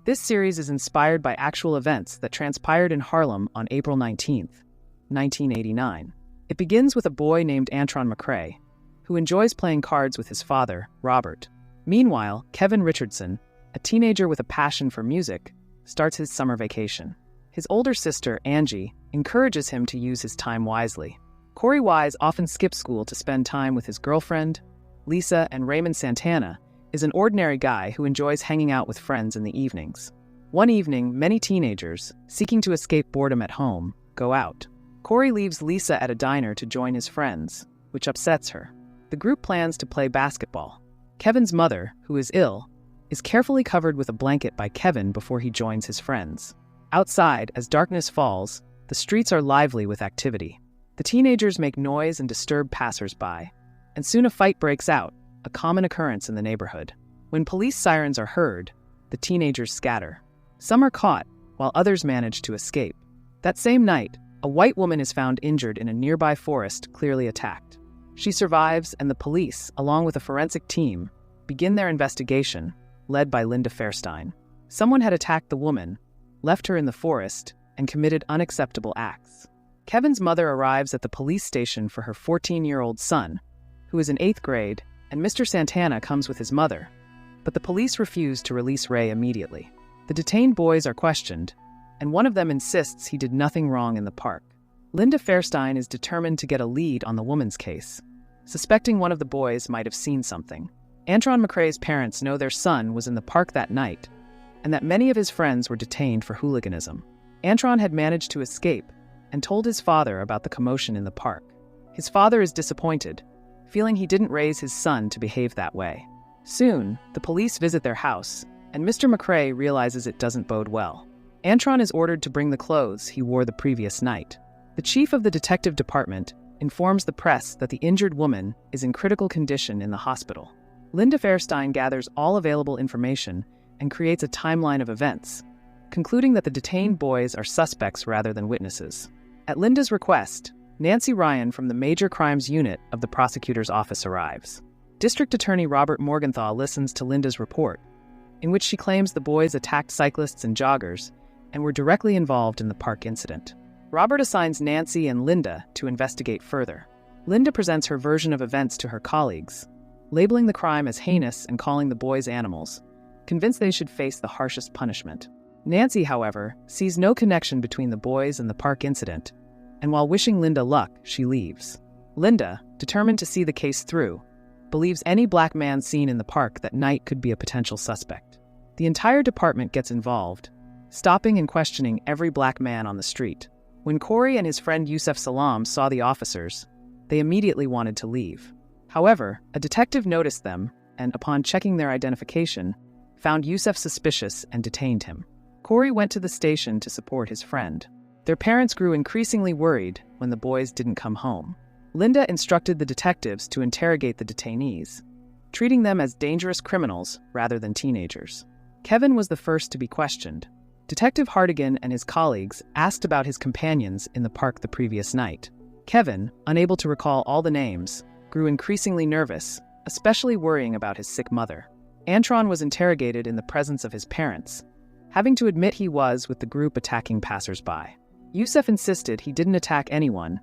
This series is inspired by actual events that transpired in Harlem on April 19, 1989. It begins with a boy named Antron McCray, who enjoys playing cards with his father, Robert. Meanwhile, Kevin Richardson, a teenager with a passion for music, starts his summer vacation. His older sister, Angie, encourages him to use his time wisely. Corey Wise often skips school to spend time with his girlfriend. Lisa, and Raymond Santana is an ordinary guy who enjoys hanging out with friends in the evenings. One evening, many teenagers, seeking to escape boredom at home, go out. Corey leaves Lisa at a diner to join his friends, which upsets her. The group plans to play basketball. Kevin's mother, who is ill, is carefully covered with a blanket by Kevin before he joins his friends. Outside, as darkness falls, the streets are lively with activity. The teenagers make noise and disturb passers-by, and soon a fight breaks out, a common occurrence in the neighborhood. When police sirens are heard, the teenagers scatter. Some are caught, while others manage to escape. That same night, a white woman is found injured in a nearby forest, clearly attacked. She survives, and the police, along with a forensic team, begin their investigation, led by Linda Fairstein. Someone had attacked the woman, left her in the forest, and committed unacceptable acts. Kevin's mother arrives at the police station for her 14-year-old son, who is in 8th grade, and Mr. Santana comes with his mother, but the police refuse to release Ray immediately. The detained boys are questioned, and one of them insists he did nothing wrong in the park. Linda Fairstein is determined to get a lead on the woman's case, suspecting one of the boys might have seen something. Antron McCray's parents know their son was in the park that night, and that many of his friends were detained for hooliganism. Antron had managed to escape and told his father about the commotion in the park. His father is disappointed, feeling he didn't raise his son to behave that way. Soon, the police visit their house, and Mr. McCray realizes it doesn't bode well. Antron is ordered to bring the clothes he wore the previous night. The chief of the detective department informs the press that the injured woman is in critical condition in the hospital. Linda Fairstein gathers all available information and creates a timeline of events, concluding that the detained boys are suspects rather than witnesses. At Linda's request, Nancy Ryan from the Major Crimes Unit of the prosecutor's office arrives. District Attorney Robert Morgenthau listens to Linda's report, in which she claims the boys attacked cyclists and joggers and were directly involved in the park incident. Robert assigns Nancy and Linda to investigate further. Linda presents her version of events to her colleagues, labeling the crime as heinous and calling the boys animals, convinced they should face the harshest punishment. Nancy, however, sees no connection between the boys and the park incident, and while wishing Linda luck, she leaves. Linda, determined to see the case through, believes any black man seen in the park that night could be a potential suspect. The entire department gets involved, stopping and questioning every black man on the street. When Corey and his friend Yusef Salam saw the officers, they immediately wanted to leave. However, a detective noticed them and, upon checking their identification, found Yusef suspicious and detained him. Corey went to the station to support his friend. Their parents grew increasingly worried when the boys didn't come home. Linda instructed the detectives to interrogate the detainees, treating them as dangerous criminals rather than teenagers. Kevin was the first to be questioned. Detective Hartigan and his colleagues asked about his companions in the park the previous night. Kevin, unable to recall all the names, grew increasingly nervous, especially worrying about his sick mother. Antron was interrogated in the presence of his parents, having to admit he was with the group attacking passers-by. Yusef insisted he didn't attack anyone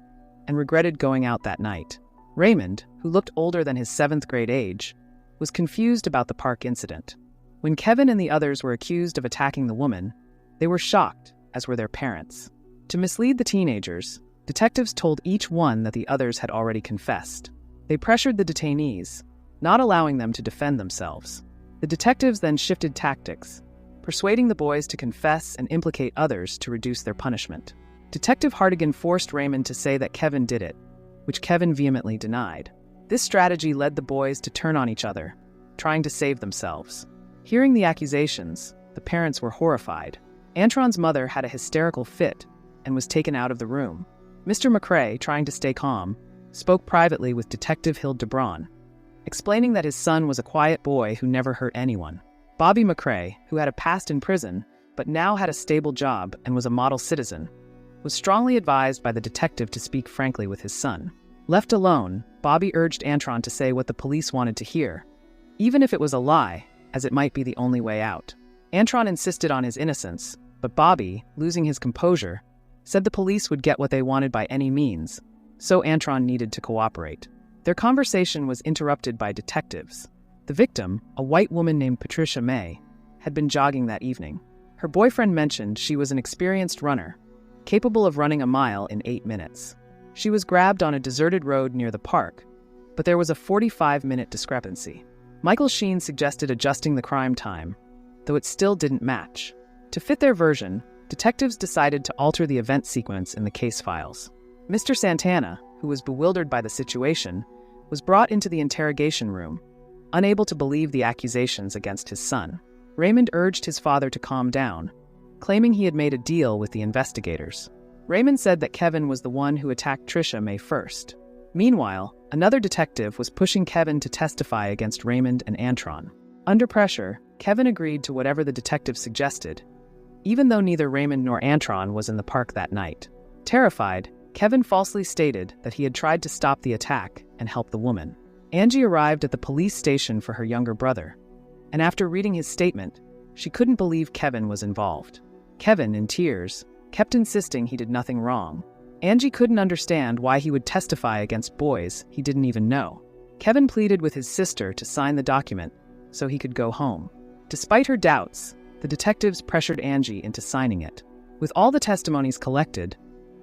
and regretted going out that night. Raymond, who looked older than his 7th grade age, was confused about the park incident. When Kevin and the others were accused of attacking the woman, they were shocked, as were their parents. To mislead the teenagers, detectives told each one that the others had already confessed. They pressured the detainees, not allowing them to defend themselves. The detectives then shifted tactics, persuading the boys to confess and implicate others to reduce their punishment. Detective Hartigan forced Raymond to say that Kevin did it, which Kevin vehemently denied. This strategy led the boys to turn on each other, trying to save themselves. Hearing the accusations, the parents were horrified. Antron's mother had a hysterical fit and was taken out of the room. Mr. McCray, trying to stay calm, spoke privately with Detective Hilde explaining that his son was a quiet boy who never hurt anyone. Bobby McCray, who had a past in prison but now had a stable job and was a model citizen, was strongly advised by the detective to speak frankly with his son. Left alone, Bobby urged Antron to say what the police wanted to hear, even if it was a lie, as it might be the only way out. Antron insisted on his innocence, but Bobby, losing his composure, said the police would get what they wanted by any means, so Antron needed to cooperate. Their conversation was interrupted by detectives. The victim, a white woman named Patricia May, had been jogging that evening. Her boyfriend mentioned she was an experienced runner, capable of running a mile in 8 minutes. She was grabbed on a deserted road near the park, but there was a 45-minute discrepancy. Michael Sheen suggested adjusting the crime time, though it still didn't match. To fit their version, detectives decided to alter the event sequence in the case files. Mr. Santana, who was bewildered by the situation, was brought into the interrogation room, unable to believe the accusations against his son. Raymond urged his father to calm down, claiming he had made a deal with the investigators. Raymond said that Kevin was the one who attacked Tricia May first. Meanwhile, another detective was pushing Kevin to testify against Raymond and Antron. Under pressure, Kevin agreed to whatever the detective suggested, even though neither Raymond nor Antron was in the park that night. Terrified, Kevin falsely stated that he had tried to stop the attack and help the woman. Angie arrived at the police station for her younger brother, and after reading his statement, she couldn't believe Kevin was involved. Kevin, in tears, kept insisting he did nothing wrong. Angie couldn't understand why he would testify against boys he didn't even know. Kevin pleaded with his sister to sign the document so he could go home. Despite her doubts, the detectives pressured Angie into signing it. With all the testimonies collected,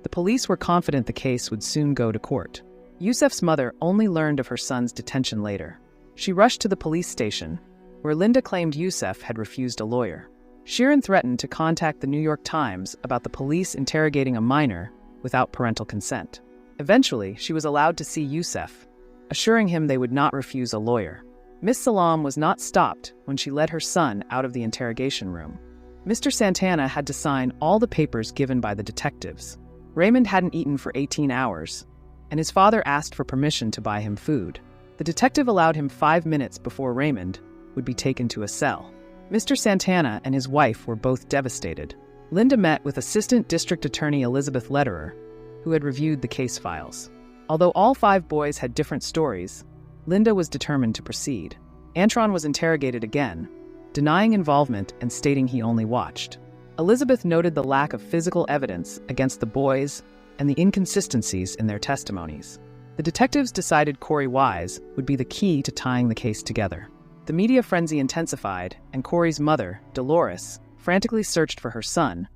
the police were confident the case would soon go to court. Yusef's mother only learned of her son's detention later. She rushed to the police station, where Linda claimed Yusef had refused a lawyer. Sheeran threatened to contact the New York Times about the police interrogating a minor without parental consent. Eventually, she was allowed to see Yusef, assuring him they would not refuse a lawyer. Miss Salam was not stopped when she led her son out of the interrogation room. Mr. Santana had to sign all the papers given by the detectives. Raymond hadn't eaten for 18 hours, and his father asked for permission to buy him food. The detective allowed him 5 minutes before Raymond would be taken to a cell. Mr. Santana and his wife were both devastated. Linda met with Assistant District Attorney Elizabeth Lederer, who had reviewed the case files. Although all 5 boys had different stories, Linda was determined to proceed. Antron was interrogated again, denying involvement and stating he only watched. Elizabeth noted the lack of physical evidence against the boys and the inconsistencies in their testimonies. The detectives decided Corey Wise would be the key to tying the case together. The media frenzy intensified, and Corey's mother, Dolores, frantically searched for her son,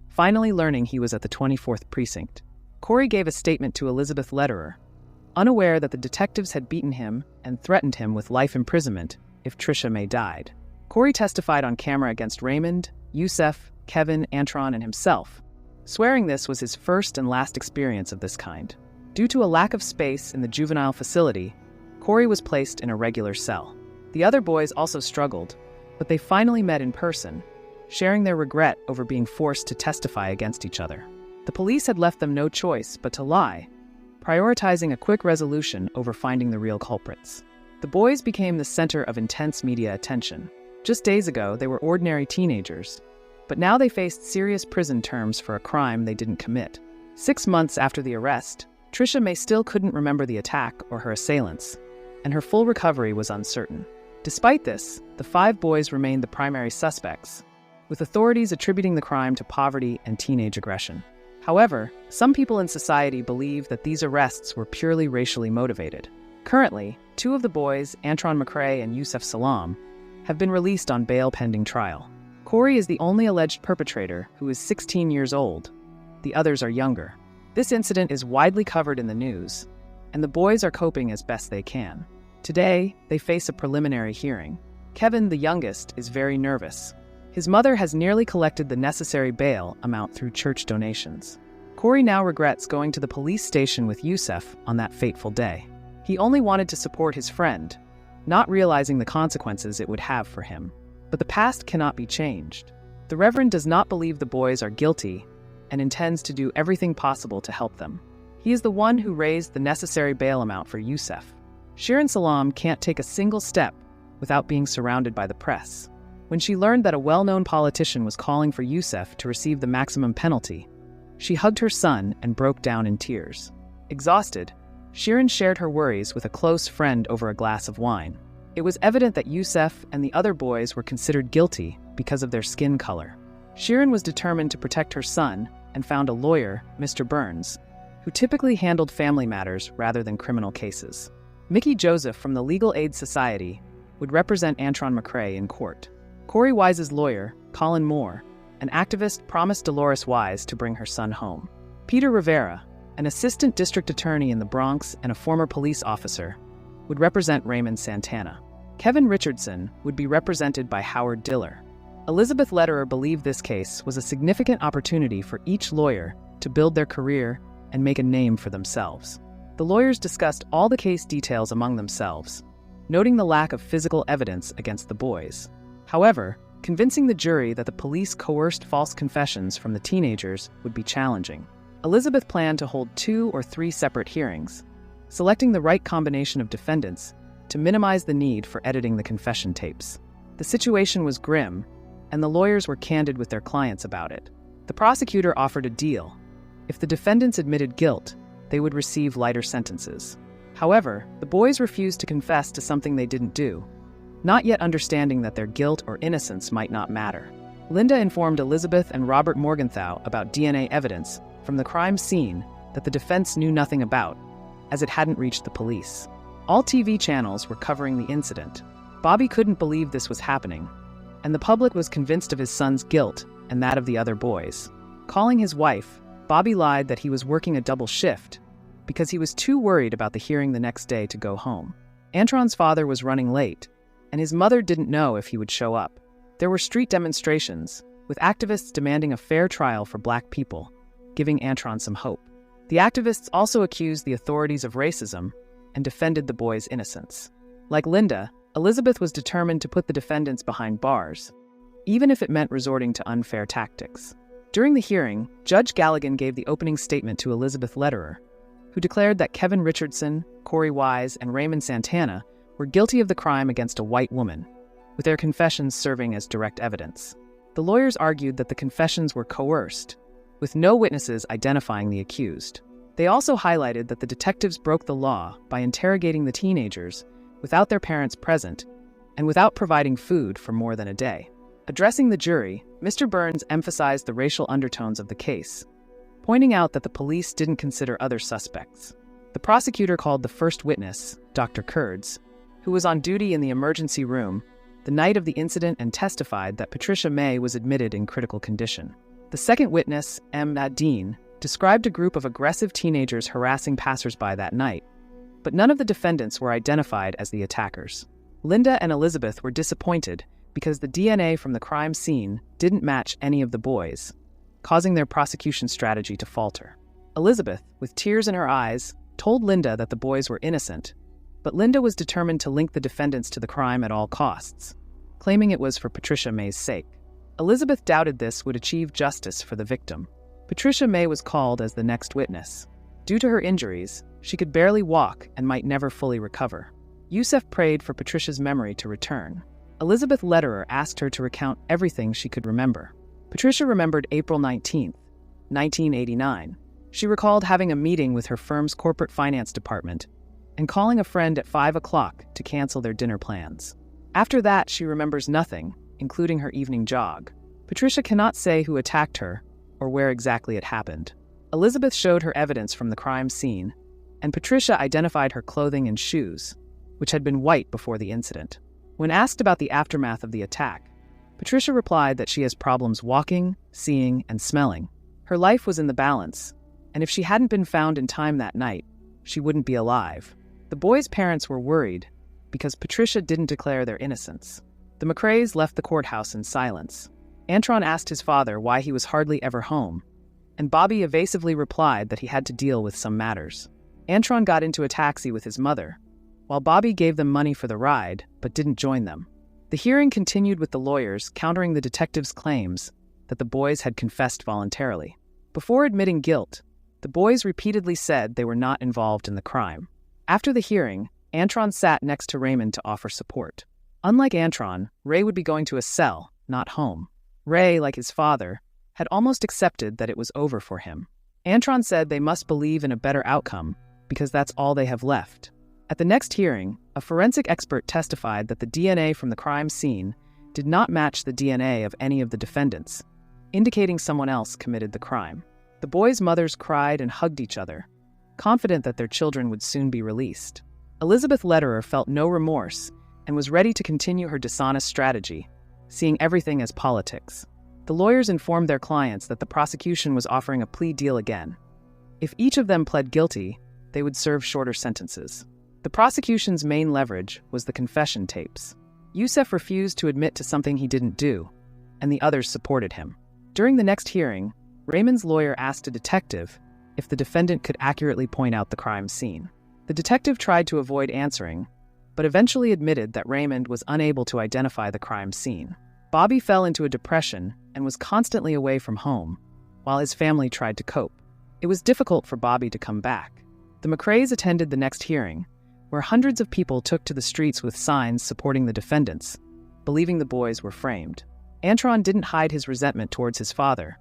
finally learning he was at the 24th precinct. Corey gave a statement to Elizabeth Lederer, unaware that the detectives had beaten him and threatened him with life imprisonment if Tricia May died. Corey testified on camera against Raymond, Yusef, Kevin, Antron, and himself, swearing this was his first and last experience of this kind. Due to a lack of space in the juvenile facility, Corey was placed in a regular cell. The other boys also struggled, but they finally met in person, sharing their regret over being forced to testify against each other. The police had left them no choice but to lie, prioritizing a quick resolution over finding the real culprits. The boys became the center of intense media attention. Just days ago, they were ordinary teenagers, but now they faced serious prison terms for a crime they didn't commit. 6 months after the arrest, Tricia May still couldn't remember the attack or her assailants, and her full recovery was uncertain. Despite this, the 5 boys remained the primary suspects, with authorities attributing the crime to poverty and teenage aggression. However, some people in society believe that these arrests were purely racially motivated. Currently, 2 of the boys, Antron McCray and Yusef Salam, have been released on bail pending trial. Corey is the only alleged perpetrator who is 16 years old. The others are younger. This incident is widely covered in the news, and the boys are coping as best they can. Today, they face a preliminary hearing. Kevin, the youngest, is very nervous. His mother has nearly collected the necessary bail amount through church donations. Corey now regrets going to the police station with Yusef on that fateful day. He only wanted to support his friend, not realizing the consequences it would have for him. But the past cannot be changed. The Reverend does not believe the boys are guilty and intends to do everything possible to help them. He is the one who raised the necessary bail amount for Yusef. Sheeran Salam can't take a single step without being surrounded by the press. When she learned that a well-known politician was calling for Yusef to receive the maximum penalty, she hugged her son and broke down in tears. Exhausted, Sheeran shared her worries with a close friend over a glass of wine. It was evident that Yusef and the other boys were considered guilty because of their skin color. Shirin was determined to protect her son and found a lawyer, Mr. Burns, who typically handled family matters rather than criminal cases. Mickey Joseph from the Legal Aid Society would represent Antron McCray in court. Corey Wise's lawyer, Colin Moore, an activist, promised Dolores Wise to bring her son home. Peter Rivera, an assistant district attorney in the Bronx and a former police officer, would represent Raymond Santana. Kevin Richardson would be represented by Howard Diller. Elizabeth Lederer believed this case was a significant opportunity for each lawyer to build their career and make a name for themselves. The lawyers discussed all the case details among themselves, noting the lack of physical evidence against the boys. However, convincing the jury that the police coerced false confessions from the teenagers would be challenging. Elizabeth planned to hold 2 or 3 separate hearings, selecting the right combination of defendants to minimize the need for editing the confession tapes. The situation was grim, and the lawyers were candid with their clients about it. The prosecutor offered a deal. If the defendants admitted guilt, they would receive lighter sentences. However, the boys refused to confess to something they didn't do, not yet understanding that their guilt or innocence might not matter. Linda informed Elizabeth and Robert Morgenthau about DNA evidence from the crime scene that the defense knew nothing about, as it hadn't reached the police. All TV channels were covering the incident. Bobby couldn't believe this was happening, and the public was convinced of his son's guilt and that of the other boys. Calling his wife, Bobby lied that he was working a double shift because he was too worried about the hearing the next day to go home. Antron's father was running late, and his mother didn't know if he would show up. There were street demonstrations, with activists demanding a fair trial for Black people, giving Antron some hope. The activists also accused the authorities of racism and defended the boys' innocence. Like Linda, Elizabeth was determined to put the defendants behind bars, even if it meant resorting to unfair tactics. During the hearing, Judge Galligan gave the opening statement to Elizabeth Lederer, who declared that Kevin Richardson, Corey Wise, and Raymond Santana were guilty of the crime against a white woman, with their confessions serving as direct evidence. The lawyers argued that the confessions were coerced, with no witnesses identifying the accused. They also highlighted that the detectives broke the law by interrogating the teenagers without their parents present and without providing food for more than a day. Addressing the jury, Mr. Burns emphasized the racial undertones of the case, pointing out that the police didn't consider other suspects. The prosecutor called the first witness, Dr. Kurds, who was on duty in the emergency room the night of the incident and testified that Patricia May was admitted in critical condition. The second witness, M. Dean, described a group of aggressive teenagers harassing passersby that night, but none of the defendants were identified as the attackers. Linda and Elizabeth were disappointed because the DNA from the crime scene didn't match any of the boys, causing their prosecution strategy to falter. Elizabeth, with tears in her eyes, told Linda that the boys were innocent, but Linda was determined to link the defendants to the crime at all costs, claiming it was for Patricia May's sake. Elizabeth doubted this would achieve justice for the victim. Patricia May was called as the next witness. Due to her injuries, she could barely walk and might never fully recover. Yusef prayed for Patricia's memory to return. Elizabeth Lederer asked her to recount everything she could remember. Patricia remembered April 19, 1989. She recalled having a meeting with her firm's corporate finance department and calling a friend at 5 o'clock to cancel their dinner plans. After that, she remembers nothing, including her evening jog. Patricia cannot say who attacked her or where exactly it happened. Elizabeth showed her evidence from the crime scene, and Patricia identified her clothing and shoes, which had been white before the incident. When asked about the aftermath of the attack, Patricia replied that she has problems walking, seeing, and smelling. Her life was in the balance, and if she hadn't been found in time that night, she wouldn't be alive. The boys' parents were worried because Patricia didn't declare their innocence. The McCrays left the courthouse in silence. Antron asked his father why he was hardly ever home, and Bobby evasively replied that he had to deal with some matters. Antron got into a taxi with his mother, while Bobby gave them money for the ride, but didn't join them. The hearing continued with the lawyers countering the detectives' claims that the boys had confessed voluntarily. Before admitting guilt, the boys repeatedly said they were not involved in the crime. After the hearing, Antron sat next to Raymond to offer support. Unlike Antron, Ray would be going to a cell, not home. Ray, like his father, had almost accepted that it was over for him. Antron said they must believe in a better outcome because that's all they have left. At the next hearing, a forensic expert testified that the DNA from the crime scene did not match the DNA of any of the defendants, indicating someone else committed the crime. The boys' mothers cried and hugged each other, confident that their children would soon be released. Elizabeth Lederer felt no remorse and was ready to continue her dishonest strategy, seeing everything as politics. The lawyers informed their clients that the prosecution was offering a plea deal again. If each of them pled guilty, they would serve shorter sentences. The prosecution's main leverage was the confession tapes. Youssef refused to admit to something he didn't do, and the others supported him. During the next hearing, Raymond's lawyer asked a detective if the defendant could accurately point out the crime scene. The detective tried to avoid answering, but eventually admitted that Raymond was unable to identify the crime scene. Bobby fell into a depression and was constantly away from home, while his family tried to cope. It was difficult for Bobby to come back. The McCrays attended the next hearing, where hundreds of people took to the streets with signs supporting the defendants, believing the boys were framed. Antron didn't hide his resentment towards his father,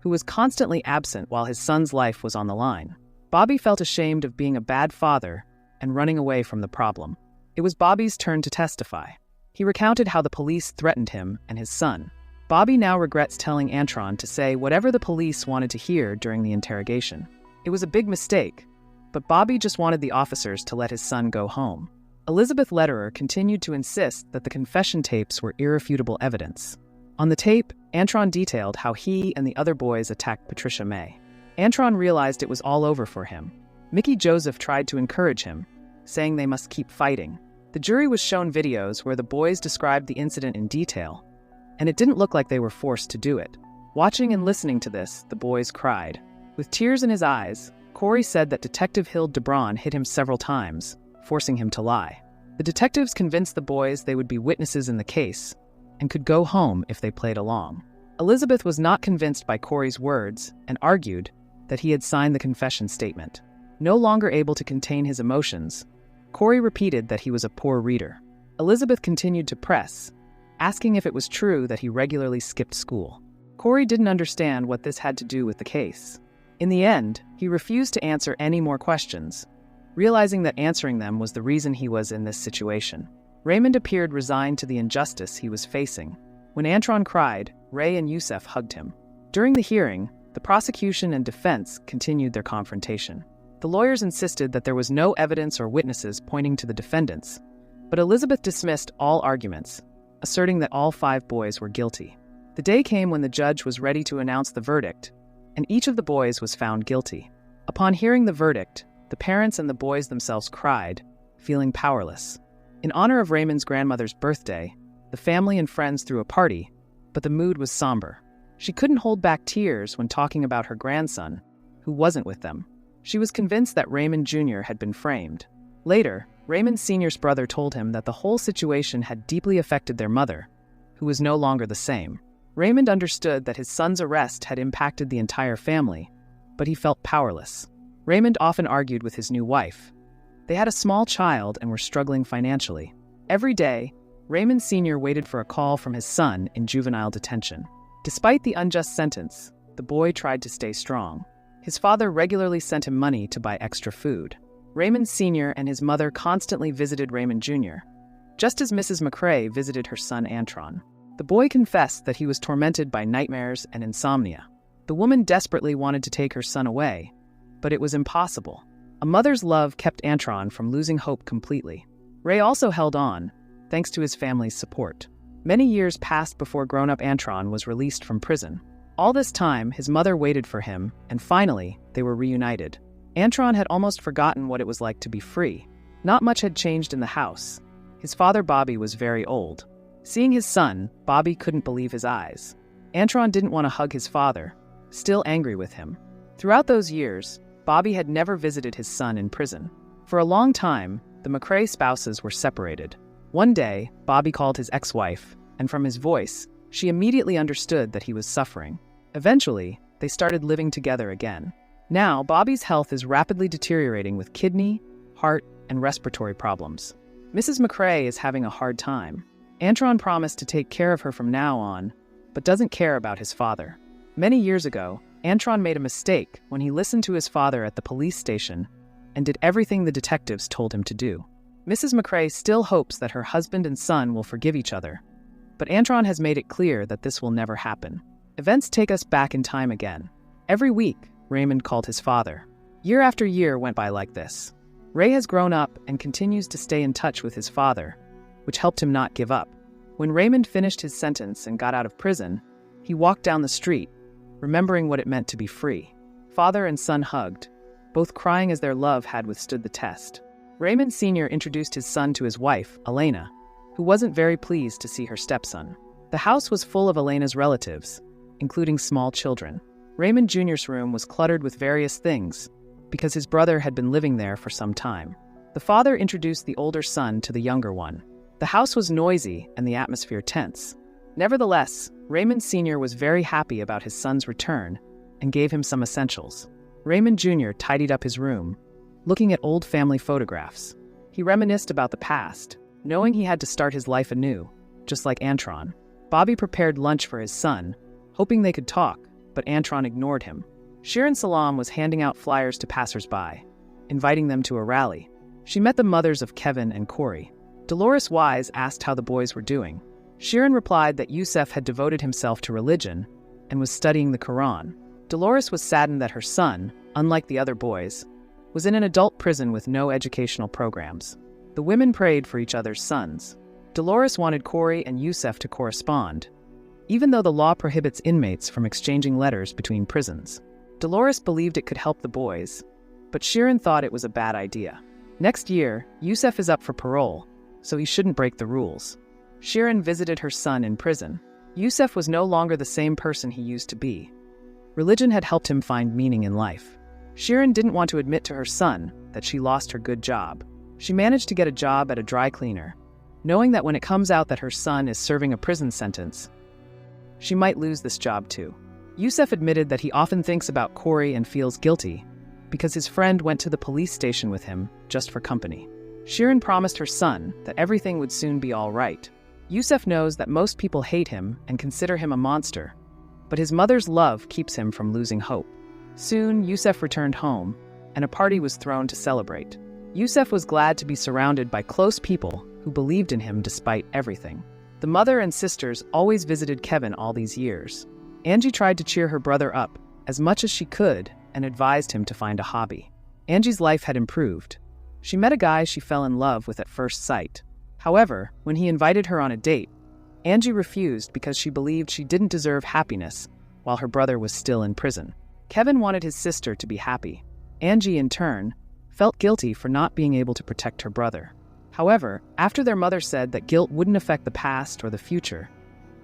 who was constantly absent while his son's life was on the line. Bobby felt ashamed of being a bad father and running away from the problem. It was Bobby's turn to testify. He recounted how the police threatened him and his son. Bobby now regrets telling Antron to say whatever the police wanted to hear during the interrogation. It was a big mistake, but Bobby just wanted the officers to let his son go home. Elizabeth Lederer continued to insist that the confession tapes were irrefutable evidence. On the tape, Antron detailed how he and the other boys attacked Patricia May. Antron realized it was all over for him. Mickey Joseph tried to encourage him, saying they must keep fighting. The jury was shown videos where the boys described the incident in detail, and it didn't look like they were forced to do it. Watching and listening to this, the boys cried. With tears in his eyes, Corey said that Detective Hild DeBron hit him several times, forcing him to lie. The detectives convinced the boys they would be witnesses in the case and could go home if they played along. Elizabeth was not convinced by Corey's words and argued that he had signed the confession statement. No longer able to contain his emotions, Corey repeated that he was a poor reader. Elizabeth continued to press, asking if it was true that he regularly skipped school. Corey didn't understand what this had to do with the case. In the end, he refused to answer any more questions, realizing that answering them was the reason he was in this situation. Raymond appeared resigned to the injustice he was facing. When Antron cried, Ray and Youssef hugged him. During the hearing, the prosecution and defense continued their confrontation. The lawyers insisted that there was no evidence or witnesses pointing to the defendants, but Elizabeth dismissed all arguments, asserting that all 5 boys were guilty. The day came when the judge was ready to announce the verdict, and each of the boys was found guilty. Upon hearing the verdict, the parents and the boys themselves cried, feeling powerless. In honor of Raymond's grandmother's birthday, the family and friends threw a party, but the mood was somber. She couldn't hold back tears when talking about her grandson, who wasn't with them. She was convinced that Raymond Jr. had been framed. Later, Raymond Sr.'s brother told him that the whole situation had deeply affected their mother, who was no longer the same. Raymond understood that his son's arrest had impacted the entire family, but he felt powerless. Raymond often argued with his new wife. They had a small child and were struggling financially. Every day, Raymond Sr. waited for a call from his son in juvenile detention. Despite the unjust sentence, the boy tried to stay strong. His father regularly sent him money to buy extra food. Raymond Sr. and his mother constantly visited Raymond Jr., just as Mrs. McCray visited her son Antron. The boy confessed that he was tormented by nightmares and insomnia. The woman desperately wanted to take her son away, but it was impossible. A mother's love kept Antron from losing hope completely. Ray also held on, thanks to his family's support. Many years passed before grown-up Antron was released from prison. All this time, his mother waited for him, and finally, they were reunited. Antron had almost forgotten what it was like to be free. Not much had changed in the house. His father, Bobby, was very old. Seeing his son, Bobby couldn't believe his eyes. Antron didn't want to hug his father, still angry with him. Throughout those years, Bobby had never visited his son in prison. For a long time, the McCray spouses were separated. One day, Bobby called his ex-wife, and from his voice, she immediately understood that he was suffering. Eventually, they started living together again. Now, Bobby's health is rapidly deteriorating with kidney, heart, and respiratory problems. Mrs. McCray is having a hard time. Antron promised to take care of her from now on, but doesn't care about his father. Many years ago, Antron made a mistake when he listened to his father at the police station and did everything the detectives told him to do. Mrs. McCrae still hopes that her husband and son will forgive each other, but Antron has made it clear that this will never happen. Events take us back in time again. Every week, Raymond called his father. Year after year went by like this. Ray has grown up and continues to stay in touch with his father, which helped him not give up. When Raymond finished his sentence and got out of prison, he walked down the street, remembering what it meant to be free. Father and son hugged, both crying as their love had withstood the test. Raymond Sr. introduced his son to his wife, Elena, who wasn't very pleased to see her stepson. The house was full of Elena's relatives, including small children. Raymond Jr.'s room was cluttered with various things, because his brother had been living there for some time. The father introduced the older son to the younger one. The house was noisy and the atmosphere tense. Nevertheless, Raymond Sr. was very happy about his son's return and gave him some essentials. Raymond Jr. tidied up his room, looking at old family photographs. He reminisced about the past, knowing he had to start his life anew, just like Antron. Bobby prepared lunch for his son, hoping they could talk, but Antron ignored him. Shirin Salam was handing out flyers to passers-by, inviting them to a rally. She met the mothers of Kevin and Corey. Dolores Wise asked how the boys were doing. Shirin replied that Yusef had devoted himself to religion and was studying the Quran. Dolores was saddened that her son, unlike the other boys, was in an adult prison with no educational programs. The women prayed for each other's sons. Dolores wanted Corey and Yusef to correspond, even though the law prohibits inmates from exchanging letters between prisons. Dolores believed it could help the boys, but Shirin thought it was a bad idea. Next year, Yusef is up for parole, so he shouldn't break the rules. Shirin visited her son in prison. Yusef was no longer the same person he used to be. Religion had helped him find meaning in life. Shirin didn't want to admit to her son that she lost her good job. She managed to get a job at a dry cleaner, knowing that when it comes out that her son is serving a prison sentence, she might lose this job too. Yusef admitted that he often thinks about Corey and feels guilty because his friend went to the police station with him just for company. Shirin promised her son that everything would soon be all right. Yusef knows that most people hate him and consider him a monster, but his mother's love keeps him from losing hope. Soon, Yusef returned home, and a party was thrown to celebrate. Yusef was glad to be surrounded by close people who believed in him despite everything. The mother and sisters always visited Kevin all these years. Angie tried to cheer her brother up as much as she could and advised him to find a hobby. Angie's life had improved. She met a guy she fell in love with at first sight. However, when he invited her on a date, Angie refused because she believed she didn't deserve happiness while her brother was still in prison. Kevin wanted his sister to be happy. Angie, in turn, felt guilty for not being able to protect her brother. However, after their mother said that guilt wouldn't affect the past or the future,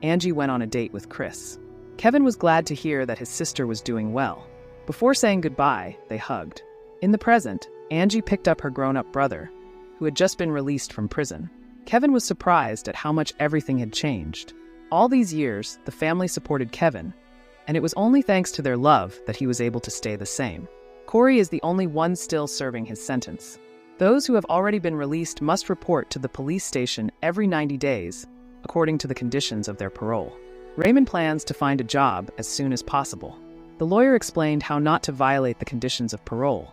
Angie went on a date with Chris. Kevin was glad to hear that his sister was doing well. Before saying goodbye, they hugged. In the present, Angie picked up her grown-up brother, who had just been released from prison. Kevin was surprised at how much everything had changed. All these years, the family supported Kevin, and it was only thanks to their love that he was able to stay the same. Corey is the only one still serving his sentence. Those who have already been released must report to the police station every 90 days, according to the conditions of their parole. Raymond plans to find a job as soon as possible. The lawyer explained how not to violate the conditions of parole.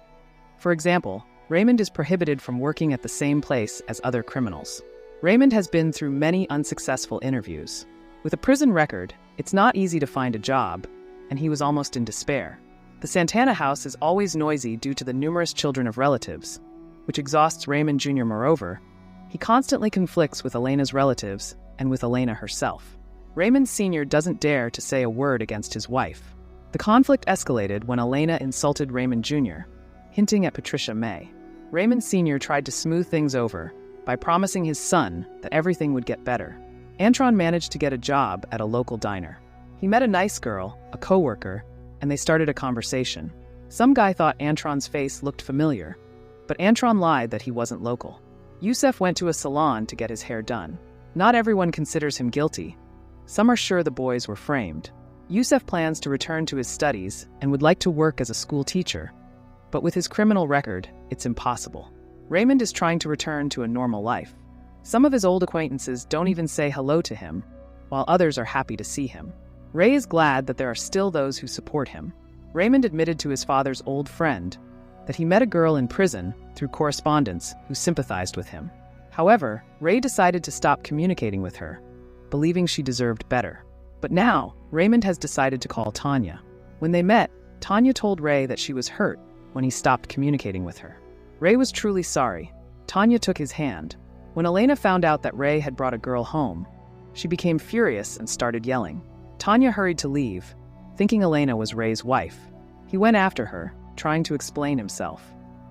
For example, Raymond is prohibited from working at the same place as other criminals. Raymond has been through many unsuccessful interviews. With a prison record, it's not easy to find a job, and he was almost in despair. The Santana house is always noisy due to the numerous children of relatives, which exhausts Raymond Jr. Moreover, he constantly conflicts with Elena's relatives and with Elena herself. Raymond Sr. doesn't dare to say a word against his wife. The conflict escalated when Elena insulted Raymond Jr., hinting at Patricia May. Raymond Sr. tried to smooth things over by promising his son that everything would get better. Antron managed to get a job at a local diner. He met a nice girl, a coworker, and they started a conversation. Some guy thought Antron's face looked familiar, but Antron lied that he wasn't local. Yusef went to a salon to get his hair done. Not everyone considers him guilty. Some are sure the boys were framed. Yusef plans to return to his studies and would like to work as a school teacher, but with his criminal record, it's impossible. Raymond is trying to return to a normal life. Some of his old acquaintances don't even say hello to him, while others are happy to see him. Ray is glad that there are still those who support him. Raymond admitted to his father's old friend that he met a girl in prison through correspondence who sympathized with him. However, Ray decided to stop communicating with her, believing she deserved better. But now, Raymond has decided to call Tanya. When they met, Tanya told Ray that she was hurt when he stopped communicating with her. Ray was truly sorry. Tanya took his hand. When Elena found out that Ray had brought a girl home, she became furious and started yelling. Tanya hurried to leave, thinking Elena was Ray's wife. He went after her, trying to explain himself.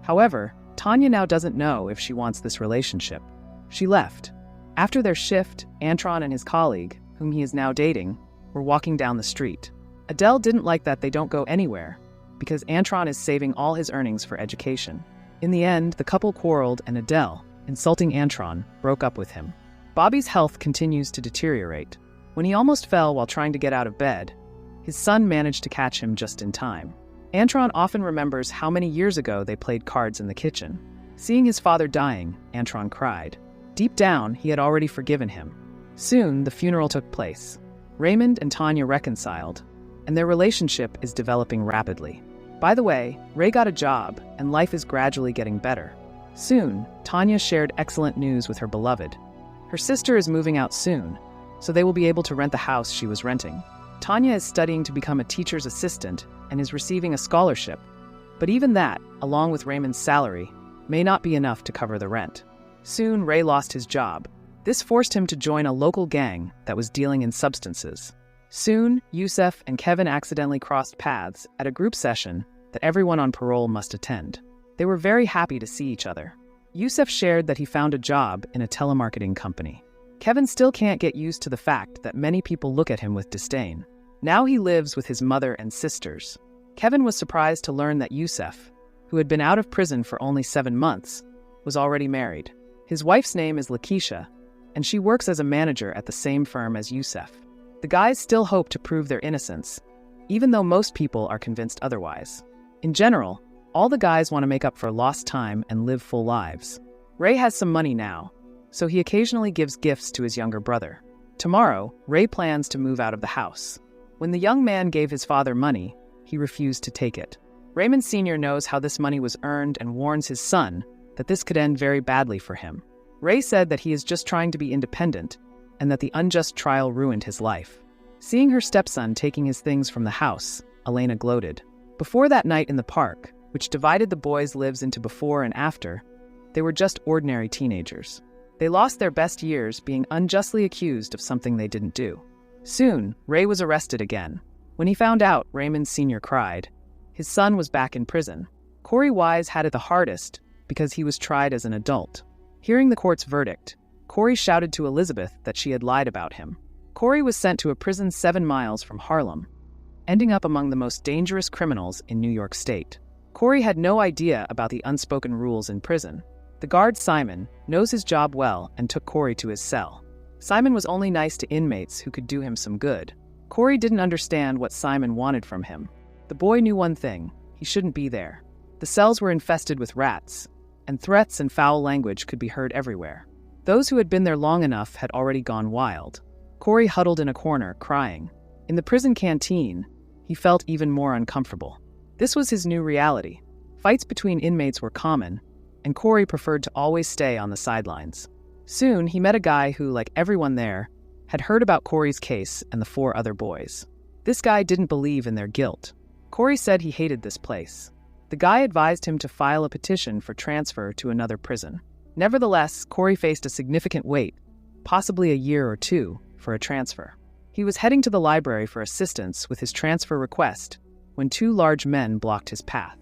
However, Tanya now doesn't know if she wants this relationship. She left. After their shift, Antron and his colleague, whom he is now dating, were walking down the street. Adele didn't like that they don't go anywhere, because Antron is saving all his earnings for education. In the end, the couple quarreled and Adele, insulting Antron, broke up with him. Bobby's health continues to deteriorate. When he almost fell while trying to get out of bed, his son managed to catch him just in time. Antron often remembers how many years ago they played cards in the kitchen. Seeing his father dying, Antron cried. Deep down, he had already forgiven him. Soon, the funeral took place. Raymond and Tanya reconciled, and their relationship is developing rapidly. By the way, Ray got a job, and life is gradually getting better. Soon, Tanya shared excellent news with her beloved. Her sister is moving out soon, so they will be able to rent the house she was renting. Tanya is studying to become a teacher's assistant and is receiving a scholarship. But even that, along with Raymond's salary, may not be enough to cover the rent. Soon, Ray lost his job. This forced him to join a local gang that was dealing in substances. Soon, Yusef and Kevin accidentally crossed paths at a group session that everyone on parole must attend. They were very happy to see each other. Yusef shared that he found a job in a telemarketing company. Kevin still can't get used to the fact that many people look at him with disdain. Now he lives with his mother and sisters. Kevin was surprised to learn that Yusef, who had been out of prison for only 7 months, was already married. His wife's name is Lakeisha, and she works as a manager at the same firm as Yusef. The guys still hope to prove their innocence, even though most people are convinced otherwise. In general, all the guys want to make up for lost time and live full lives. Ray has some money now, so he occasionally gives gifts to his younger brother. Tomorrow, Ray plans to move out of the house. When the young man gave his father money, he refused to take it. Raymond Sr. knows how this money was earned and warns his son that this could end very badly for him. Ray said that he is just trying to be independent and that the unjust trial ruined his life. Seeing her stepson taking his things from the house, Elena gloated. Before that night in the park, which divided the boys' lives into before and after, they were just ordinary teenagers. They lost their best years being unjustly accused of something they didn't do. Soon, Ray was arrested again. When he found out, Raymond Sr. cried. His son was back in prison. Corey Wise had it the hardest because he was tried as an adult. Hearing the court's verdict, Corey shouted to Elizabeth that she had lied about him. Corey was sent to a prison 7 miles from Harlem, ending up among the most dangerous criminals in New York State. Corey had no idea about the unspoken rules in prison. The guard, Simon, knows his job well and took Corey to his cell. Simon was only nice to inmates who could do him some good. Corey didn't understand what Simon wanted from him. The boy knew one thing: he shouldn't be there. The cells were infested with rats, and threats and foul language could be heard everywhere. Those who had been there long enough had already gone wild. Corey huddled in a corner, crying. In the prison canteen, he felt even more uncomfortable. This was his new reality. Fights between inmates were common, and Corey preferred to always stay on the sidelines. Soon, he met a guy who, like everyone there, had heard about Corey's case and the 4 other boys. This guy didn't believe in their guilt. Corey said he hated this place. The guy advised him to file a petition for transfer to another prison. Nevertheless, Corey faced a significant wait, possibly a year or 2, for a transfer. He was heading to the library for assistance with his transfer request when 2 large men blocked his path.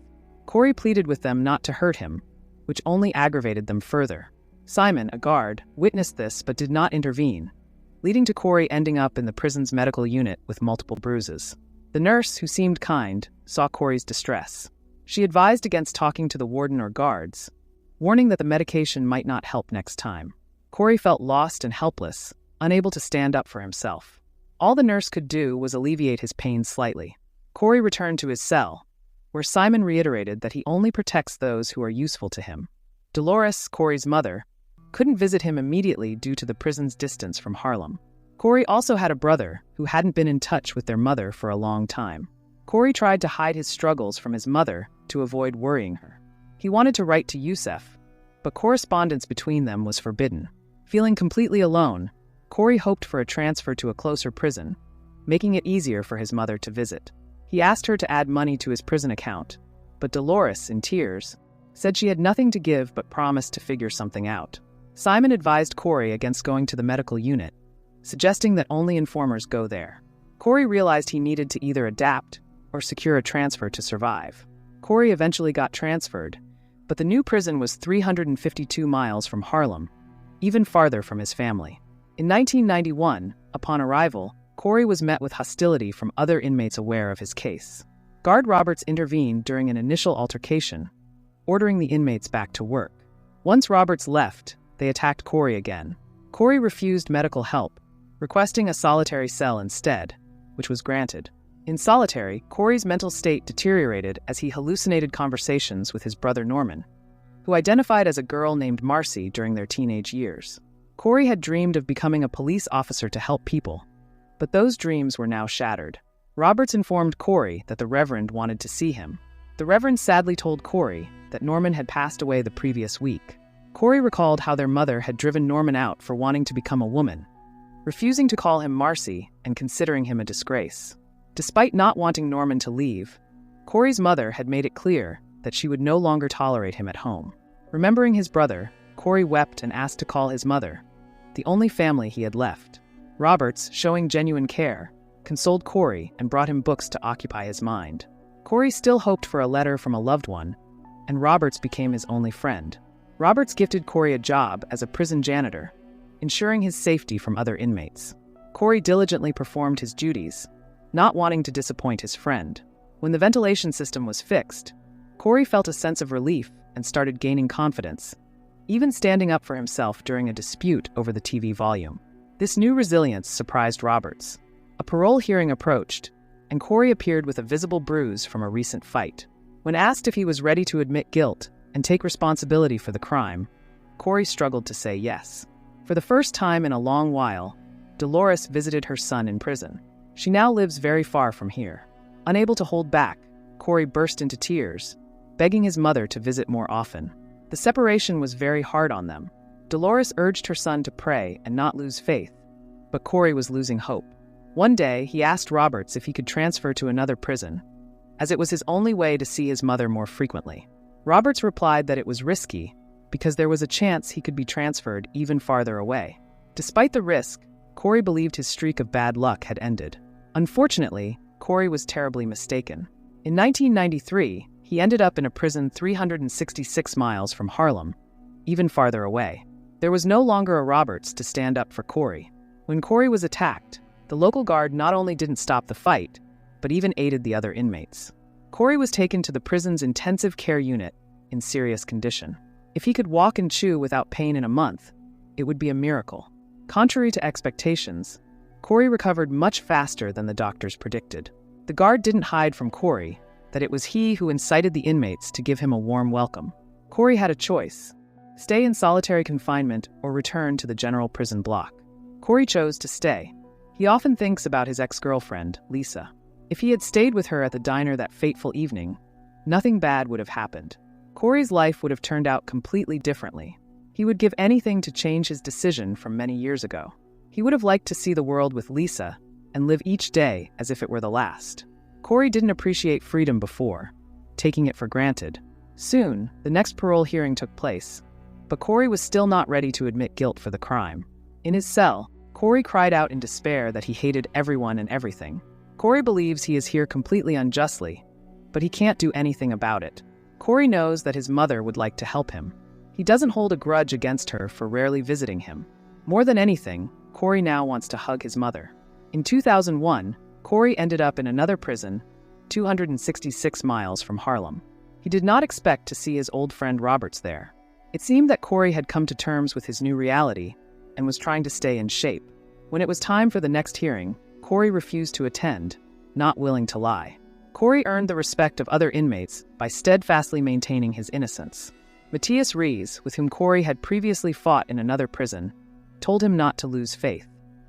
Corey pleaded with them not to hurt him, which only aggravated them further. Simon, a guard, witnessed this but did not intervene, leading to Corey ending up in the prison's medical unit with multiple bruises. The nurse, who seemed kind, saw Corey's distress. She advised against talking to the warden or guards, warning that the medication might not help next time. Corey felt lost and helpless, unable to stand up for himself. All the nurse could do was alleviate his pain slightly. Corey returned to his cell, where Simon reiterated that he only protects those who are useful to him. Dolores, Corey's mother, couldn't visit him immediately due to the prison's distance from Harlem. Corey also had a brother who hadn't been in touch with their mother for a long time. Corey tried to hide his struggles from his mother to avoid worrying her. He wanted to write to Youssef, but correspondence between them was forbidden. Feeling completely alone, Corey hoped for a transfer to a closer prison, making it easier for his mother to visit. He asked her to add money to his prison account, but Dolores, in tears, said she had nothing to give but promised to figure something out. Simon advised Corey against going to the medical unit, suggesting that only informers go there. Corey realized he needed to either adapt or secure a transfer to survive. Corey eventually got transferred, but the new prison was 352 miles from Harlem, even farther from his family. In 1991, upon arrival, Corey was met with hostility from other inmates aware of his case. Guard Roberts intervened during an initial altercation, ordering the inmates back to work. Once Roberts left, they attacked Corey again. Corey refused medical help, requesting a solitary cell instead, which was granted. In solitary, Corey's mental state deteriorated as he hallucinated conversations with his brother Norman, who identified as a girl named Marcy during their teenage years. Corey had dreamed of becoming a police officer to help people, but those dreams were now shattered. Roberts informed Corey that the Reverend wanted to see him. The Reverend sadly told Corey that Norman had passed away the previous week. Corey recalled how their mother had driven Norman out for wanting to become a woman, refusing to call him Marcy and considering him a disgrace. Despite not wanting Norman to leave, Corey's mother had made it clear that she would no longer tolerate him at home. Remembering his brother, Corey wept and asked to call his mother, the only family he had left. Roberts, showing genuine care, consoled Corey and brought him books to occupy his mind. Corey still hoped for a letter from a loved one, and Roberts became his only friend. Roberts gifted Corey a job as a prison janitor, ensuring his safety from other inmates. Corey diligently performed his duties, not wanting to disappoint his friend. When the ventilation system was fixed, Corey felt a sense of relief and started gaining confidence, even standing up for himself during a dispute over the TV volume. This new resilience surprised Roberts. A parole hearing approached, and Corey appeared with a visible bruise from a recent fight. When asked if he was ready to admit guilt and take responsibility for the crime, Corey struggled to say yes. For the first time in a long while, Dolores visited her son in prison. She now lives very far from here. Unable to hold back, Corey burst into tears, begging his mother to visit more often. The separation was very hard on them. Dolores urged her son to pray and not lose faith, but Corey was losing hope. One day, he asked Roberts if he could transfer to another prison, as it was his only way to see his mother more frequently. Roberts replied that it was risky, because there was a chance he could be transferred even farther away. Despite the risk, Corey believed his streak of bad luck had ended. Unfortunately, Corey was terribly mistaken. In 1993, he ended up in a prison 366 miles from Harlem, even farther away. There was no longer a Roberts to stand up for Corey. When Corey was attacked, the local guard not only didn't stop the fight, but even aided the other inmates. Corey was taken to the prison's intensive care unit in serious condition. If he could walk and chew without pain in a month, it would be a miracle. Contrary to expectations, Corey recovered much faster than the doctors predicted. The guard didn't hide from Corey that it was he who incited the inmates to give him a warm welcome. Corey had a choice: stay in solitary confinement or return to the general prison block. Corey chose to stay. He often thinks about his ex-girlfriend, Lisa. If he had stayed with her at the diner that fateful evening, nothing bad would have happened. Corey's life would have turned out completely differently. He would give anything to change his decision from many years ago. He would have liked to see the world with Lisa and live each day as if it were the last. Corey didn't appreciate freedom before, taking it for granted. Soon, the next parole hearing took place, but Corey was still not ready to admit guilt for the crime. In his cell, Corey cried out in despair that he hated everyone and everything. Corey believes he is here completely unjustly, but he can't do anything about it. Corey knows that his mother would like to help him. He doesn't hold a grudge against her for rarely visiting him. More than anything, Corey now wants to hug his mother. In 2001, Corey ended up in another prison, 266 miles from Harlem. He did not expect to see his old friend Roberts there. It seemed that Corey had come to terms with his new reality and was trying to stay in shape. When it was time for the next hearing, Corey refused to attend, not willing to lie. Corey earned the respect of other inmates by steadfastly maintaining his innocence. Matthias Rees, with whom Corey had previously fought in another prison, told him not to lose faith.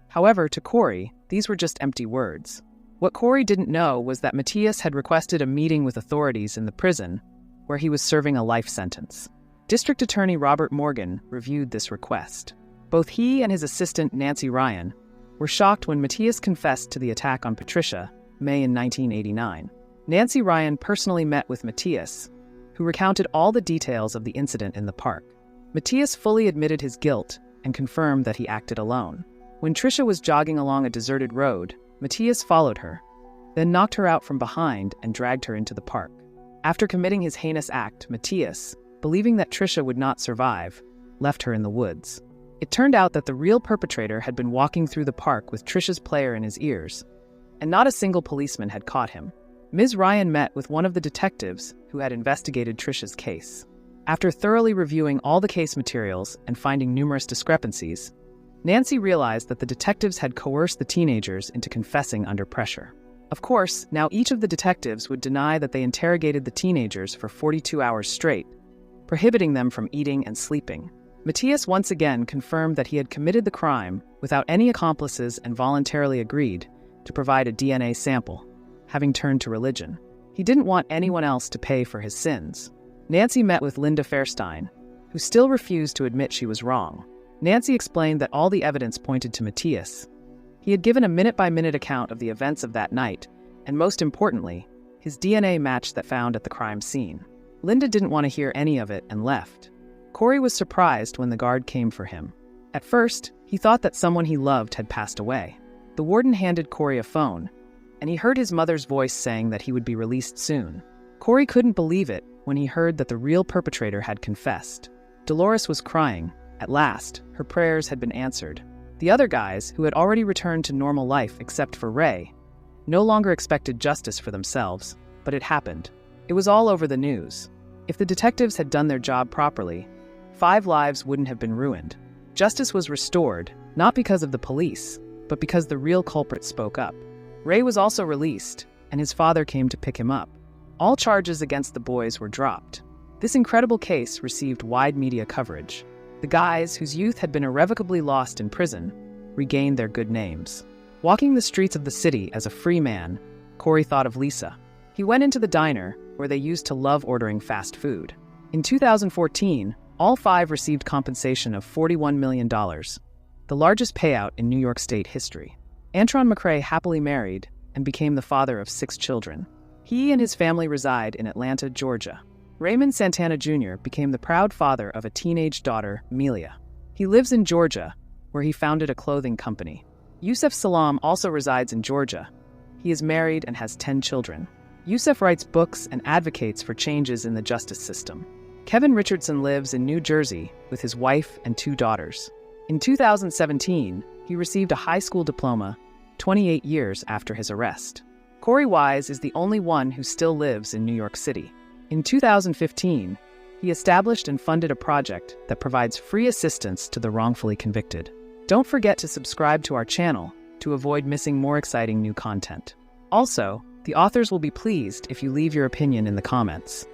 However, to Corey, these were just empty words. What Corey didn't know was that Matthias had requested a meeting with authorities in the prison where he was serving a life sentence. District Attorney Robert Morgan reviewed this request. Both he and his assistant, Nancy Ryan, were shocked when Matias confessed to the attack on Patricia, May in 1989. Nancy Ryan personally met with Matias, who recounted all the details of the incident in the park. Matias fully admitted his guilt and confirmed that he acted alone. When Tricia was jogging along a deserted road, Matias followed her, then knocked her out from behind and dragged her into the park. After committing his heinous act, Matias, believing that Tricia would not survive, left her in the woods. It turned out that the real perpetrator had been walking through the park with Tricia's player in his ears, and not a single policeman had caught him. Ms. Ryan met with one of the detectives who had investigated Tricia's case. After thoroughly reviewing all the case materials and finding numerous discrepancies, Nancy realized that the detectives had coerced the teenagers into confessing under pressure. Of course, now each of the detectives would deny that they interrogated the teenagers for 42 hours straight, prohibiting them from eating and sleeping. Matias once again confirmed that he had committed the crime without any accomplices and voluntarily agreed to provide a DNA sample, having turned to religion. He didn't want anyone else to pay for his sins. Nancy met with Linda Fairstein, who still refused to admit she was wrong. Nancy explained that all the evidence pointed to Matias. He had given a minute-by-minute account of the events of that night, and most importantly, his DNA matched that found at the crime scene. Linda didn't want to hear any of it and left. Corey was surprised when the guard came for him. At first, he thought that someone he loved had passed away. The warden handed Corey a phone, and he heard his mother's voice saying that he would be released soon. Corey couldn't believe it when he heard that the real perpetrator had confessed. Dolores was crying. At last, her prayers had been answered. The other guys, who had already returned to normal life except for Ray, no longer expected justice for themselves, but it happened. It was all over the news. If the detectives had done their job properly, 5 lives wouldn't have been ruined. Justice was restored, not because of the police, but because the real culprit spoke up. Ray was also released, and his father came to pick him up. All charges against the boys were dropped. This incredible case received wide media coverage. The guys, whose youth had been irrevocably lost in prison, regained their good names. Walking the streets of the city as a free man, Corey thought of Lisa. He went into the diner, where they used to love ordering fast food. In 2014, all 5 received compensation of $41 million, the largest payout in New York State history. Antron McCray happily married and became the father of 6 children. He and his family reside in Atlanta, Georgia. Raymond Santana Jr. became the proud father of a teenage daughter, Melia. He lives in Georgia, where he founded a clothing company. Yusef Salaam also resides in Georgia. He is married and has 10 children. Yusef writes books and advocates for changes in the justice system. Kevin Richardson lives in New Jersey with his wife and 2 daughters. In 2017, he received a high school diploma 28 years after his arrest. Corey Wise is the only one who still lives in New York City. In 2015, he established and funded a project that provides free assistance to the wrongfully convicted. Don't forget to subscribe to our channel to avoid missing more exciting new content. Also, the authors will be pleased if you leave your opinion in the comments.